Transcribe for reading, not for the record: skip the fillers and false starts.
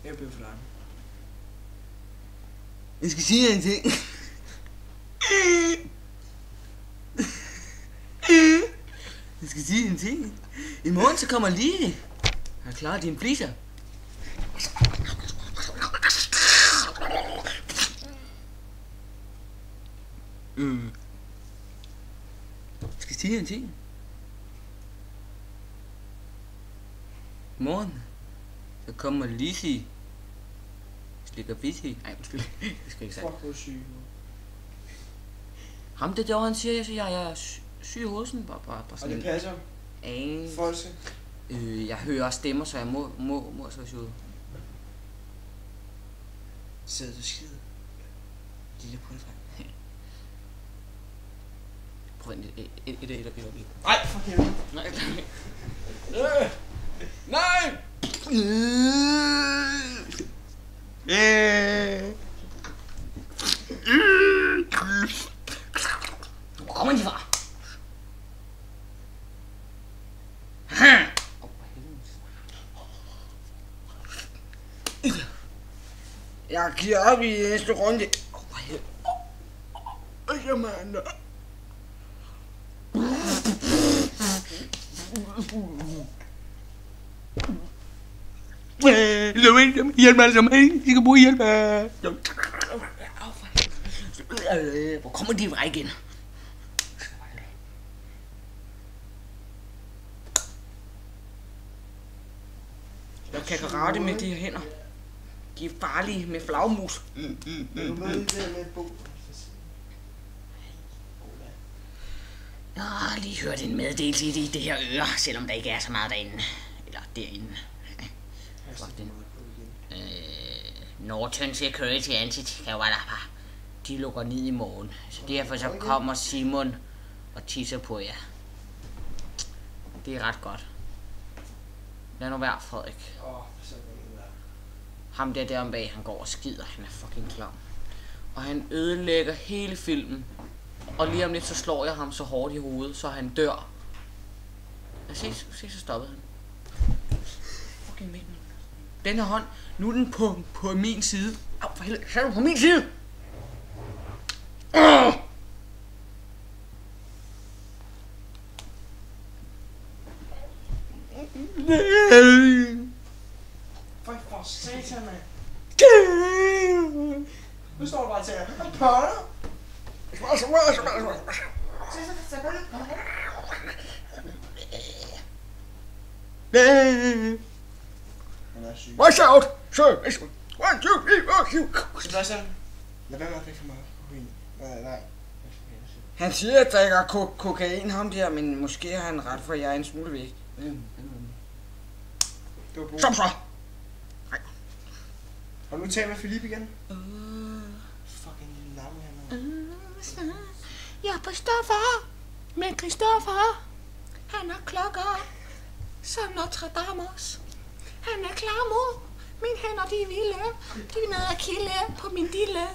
Jeg bliver for dig. Jeg skal sige en ting. Jeg skal sige en ting. I morgen så kommer Lili. Har klaret dine fliser. Jeg skal sige en ting. I morgen så kommer Lizzie. Slikker Bizzy. Ej, undskyld. Det skal ikke sige. Fuck, hvor er syg. Ham det der, han siger, jeg er syg i hosen. Bare Og sådan. det passer. Folse. Jeg hører stemmer, så jeg må så se ud. Sidder du skide? Lille på det frem. Prøv et. Ej, for helvede. Nej. Nej! Hvor kommer de fra? Jeg giver op i næste runde. Jamen. Hjælp mig altså med. I kan bruge hjælp. Hvor kommer de fra igen? Jeg kan karate med de her hænder. De er farlige med flagmus. Er du med i det der med Bo? Jeg har lige hørt en meddelelse i det her øre, selvom der ikke er så meget derinde. Eller derinde. Norton Security Anti-Kavalapa. De lukker ned i morgen. Så derfor så kommer Simon og tisser på jer. Det er ret godt. Lad nu være, Frederik. Ham der derom bag, han går og skider. Han er fucking klam. Og han ødelægger hele filmen. Og lige om lidt så slår jeg ham så hårdt i hovedet, så han dør. Se, så stoppede han. Fucking mænd. Den her hånd, nu er den på min side. Au, for helvede, så er du på min side! For satan, mand. Nu står du bare til at pørner. Watch out! Sir, 1, 2, 3, 4. Sebastian, lad være med at drikke for meget kokain. Nej. Han siger, at der ikke er kokain ham der, men måske har han ret, for jeg er en smule væk. Stop så! Nej. Har du nu talt med Philippe igen? Fucking lille lamme her. Jeg er på stoffer, men Christoffer, han har klokker, som Notre Dame også. Han er klar, mor. Mine hænder, de er vilde. De er nede at kilde på min dille.